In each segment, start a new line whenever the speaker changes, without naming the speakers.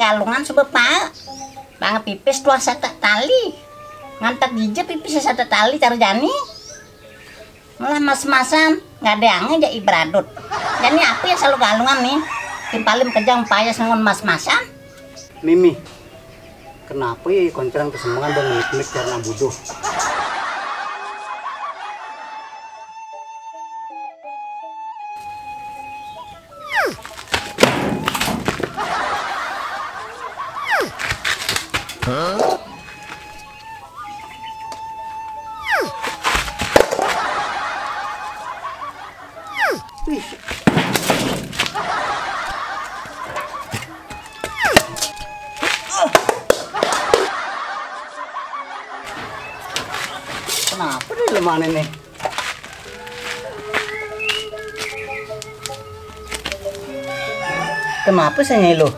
galungan sebepa bang pipis tua sata tali ngantak jijep pipis sata tali cari jani malah mas-masan nggak ada angin jadi ibradut jadi apa ya selalu galungan nih timpalim kejang payas ngon mas-masan
Mimi kenapa ya koncerang kesemangan bang ngiklik karena bodoh Kenapa dia lemah nih? Kenapa saya nyai lo?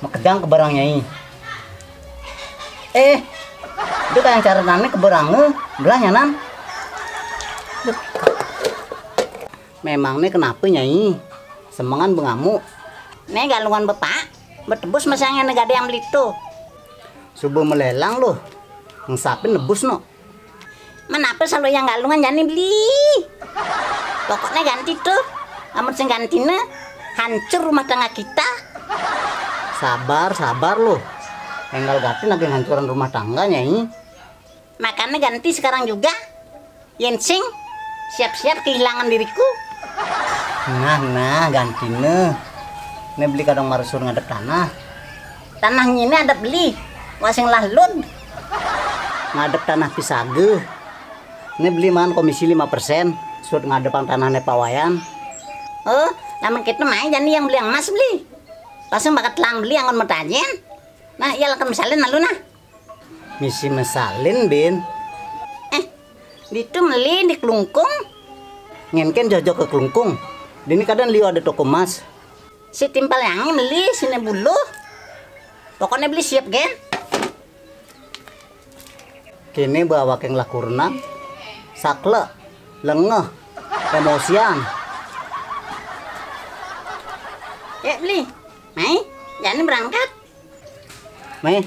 Makedang ke barang nyai. Itu kan cara nane ke barangnya, belahnya nan. Memang nih kenapa nyai? Semangan bengamu.
Nih galungan bapak, bertebus masangnya negada yang beli tuh.
Subuh melelang loh, ngesapin nebus no.
Kenapa selalu yang galungan jadi beli? Pokoknya ganti tuh, amat sing gantinya hancur rumah tangga kita.
Sabar loh. Enggal ganti lagi hancuran rumah tangga nyai.
Makanya ganti sekarang juga. Yensing, siap-siap kehilangan diriku.
Nah gantinya. Ini beli kadang marusur ngadep tanah.
Tanahnya ini ada beli, wasing lahlun.
Ngadep tanah pisage. Ini beli man komisi 5%. Sudah ngadepan tanahnya pawayan.
Oh, namun kita main jadi yang beli yang mas beli. Langsung bakat lang beli yang on metajen. Nah, iya lah misalin lalu nah.
Misi mesalin bin.
Itu beli di Kelungkung.
Ngenken jojok ke Kelungkung. Dini kadang liu ada toko emas.
Si timpal yang beli sini bulu. Pokoknya beli siap gen.
Kini bawa keng lakurna. Sakle, lengeh, emosian.
Ya beli, Mai, jangan berangkat.
Mai.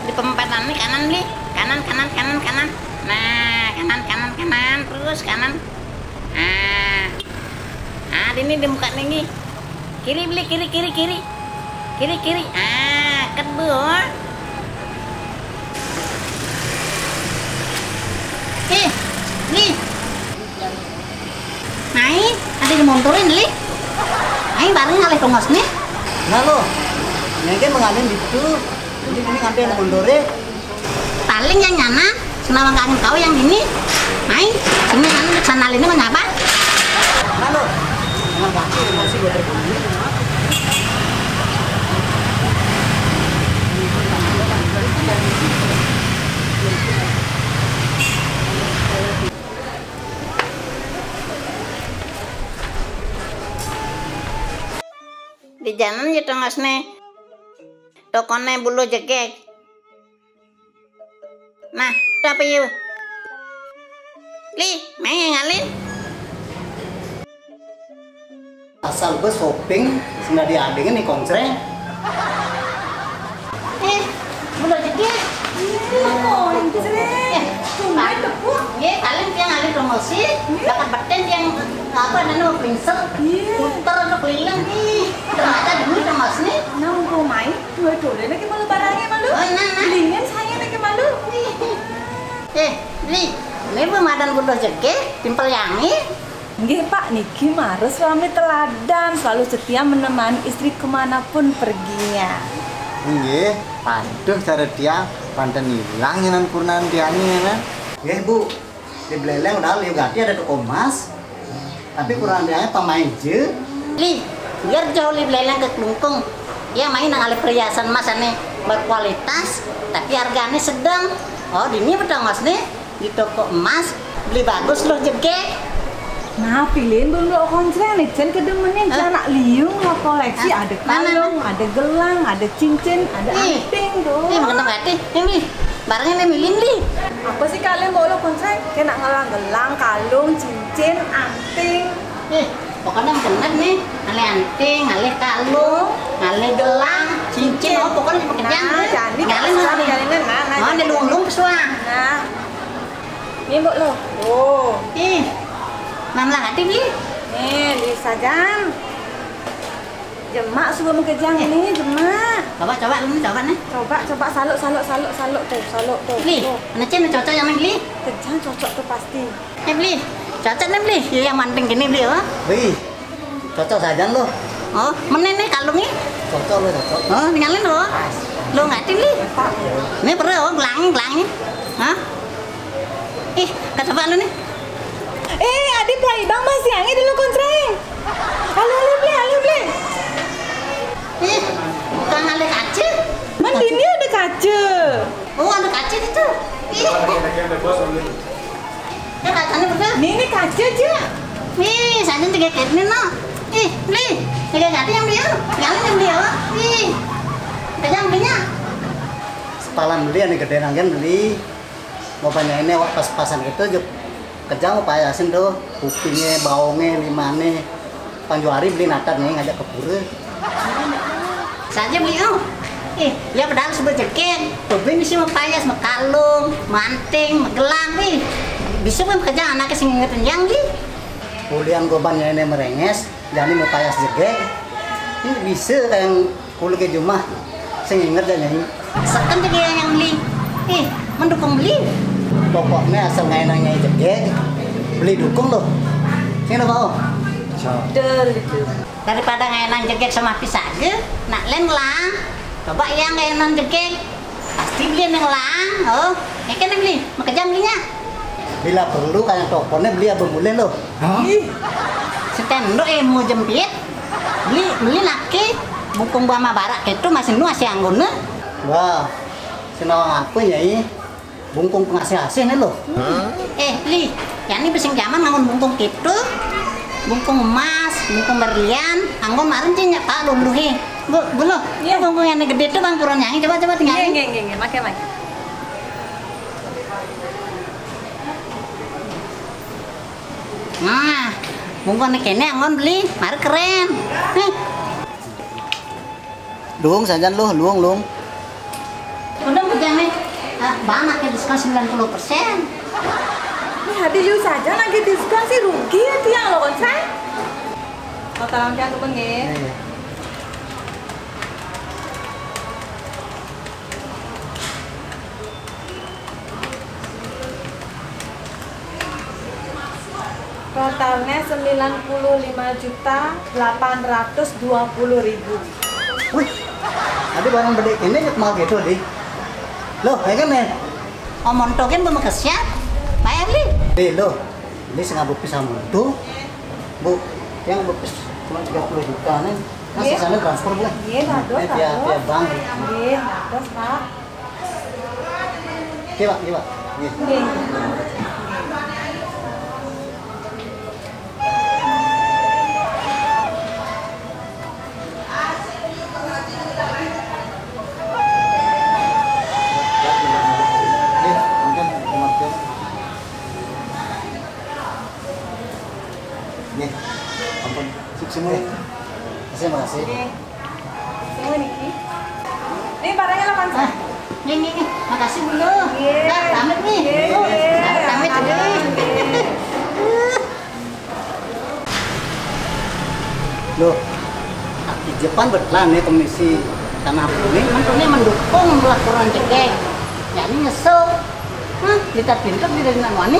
Di perempatan ini kanan beli, kanan. Nah, kanan terus kanan. Ini di muka nih. Kiri beli, kiri. Kedua. Beli. Mai, ada dimontorin beli. Mai bareng ngalih tongos nih.
Nah lo, nyengke mengalin gitu. Jadi ini ngambil mundure.
Paling yang nyana, senawang kangen kau yang gini. Mai, sini kan sana ini mengapa?
Halo. Jangan kaki masih gue terbunyi.
Di jalan ya tongosne. Tokone bulu jegek. Nah, apa yuk? Li, main ngalin.
Asal gue shopping, sudah diadengin nih konsre.
Bulu jegek. Ya, kalian yang ngalin promosi, bakal beten yang apa nanu pinsel, puter atau keliling nih. Ternyata dulu tongos nih.
Nah, mau main, dua dole lagi malu barangnya malu. Belinya saya lagi malu.
Li, ini pemadan bulu jegek, timpel yangi.
Nggih Pak, niki Maru suami teladan, selalu setia menemani istri kemanapun perginya.
Nggih, aduh cara dia panten hilang nyenan purnan dianya kan. Nggih Bu, di Beleleng udah liu gati ada toko emas. Tapi kurang dia pemain je.
Li, biar jauh li Beleleng ke Kelungkung. Ya main ngalih perhiasan emas ane berkualitas, tapi harganya sedang. Oh, di ini petongos nih di toko emas beli bagus loh jegek.
Nah, pilihin dulu konser nih, Jen kedemenin anak liung lo koleksi, ada kalung, ada gelang, ada cincin, ada anting tuh.
Ih, mengenai hati, ini barangnya milih nih.
Apa sih kalian mau lo konser? Kena ngelang gelang, kalung, cincin, anting.
Pokoknya mengenai nih, ale anting, ale kalung, ale gelang, cincin, oh pokoknya pekerjaan.
Nah, jadi
nah, ada luang-luang kesuah.
Nah, ini mbok lo. Oh,
Namlah hati nih.
nih bisa jam. Jemak sebelum kejang nih, jemak.
Coba lu nih, coba nih.
Coba saluk tuh.
Beli, mana cina cocok yang beli?
Kejang cocok tuh pasti.
Beli, cocok nih beli. Yang manting gini beli, oh.
Wih, cocok saja lo.
Oh, mana nih kalungnya?
Cocok lo, cocok.
Oh, tinggalin lo. Lo nggak beli? Ini perlu, gelang-gelangnya. Hah? Ih, coba lu nih.
Adik play bang mas yangi dulu kontreng. Halo beli.
Bukan ada kaca.
Man di ini ada kaca.
Oh, ada kaca itu. Ya kacanya betul.
Ini kaca aja.
Saya juga kayak gini no. Beli. Tiga kaca yang beli. Yang beli ya. Kejang belinya.
Sepalan beli, ane gede nanggen beli. Mau banyak ini pas-pasan gitu, kerja mau payasin tuh, kupingnya, baungnya, limane. Panjuari beli natar nih, ngajak ke pura.
Saja beli oh. Ya padahal sebut jeket. Beli sih mau payas, mau kalung, manting, mau gelang nih. Bisa pun kerja anaknya sing ngingetin yang nih.
Kuliah gobannya ini merenges, jadi mau payas jeket. Ini bisa kayak kuliah ke rumah, sing inget aja nih.
Sekan juga yang beli. Mendukung beli.
Pokoknya asal nanya jeket, beli dukung loh. Sini mau.
Daripada ngainan jegek sama pisage, nak len lang. Coba yang ngainan jegek, pasti beli yang lang. Oh, kan beli, mau kejam belinya.
Bila perlu kayak tokonya beli apa boleh loh.
Setendo mau jempit, beli laki, bukung bama barak itu masih nuas yang guna.
Wah, senang aku nyai. Bungkung pengasih-asih nih loh.
Li, yang ini bising zaman ngangon bungkung gitu. Bungkung emas, bungkung berlian, anggon marin cinya pak luluhi. Bu lo, bungkung yang gede tuh bang kurang nyanyi, coba tinggalin.
Nggih, make.
Nah, bungkung kene anggon beli, mari keren.
Luang saja lo, luang.
Udah bujang nih. Banyak ya diskon 90%.
Ini hati liu saja lagi diskon sih rugi ya tiang lo konser. Tolong jangan temen nggih. Totalnya 95.820.000.
Wih, ada barang gede ini mau gitu di. Loh, kayak kan nih.
Montokin belum kesiap. Bayar li.
Loh, ini setengah bupis sama itu. Bu, yang bupis cuma 30 juta nih. Nah, sisanya transfer boleh?
Iya, dados.
Tiap bank.
Iya, dados, Pak.
Iya, Pak. Iya. Ampun, semua. Terima kasih.
Semua Niki. Ini barangnya lo kan?
Nih, makasih dulu. Pamit nih. Pamit dulu.
Loh, di Jepang berpelan nih komisi tanah bumi.
Mentungnya mendukung pelaporan jegek. Jadi nyesel. Kita pintar di dari wani.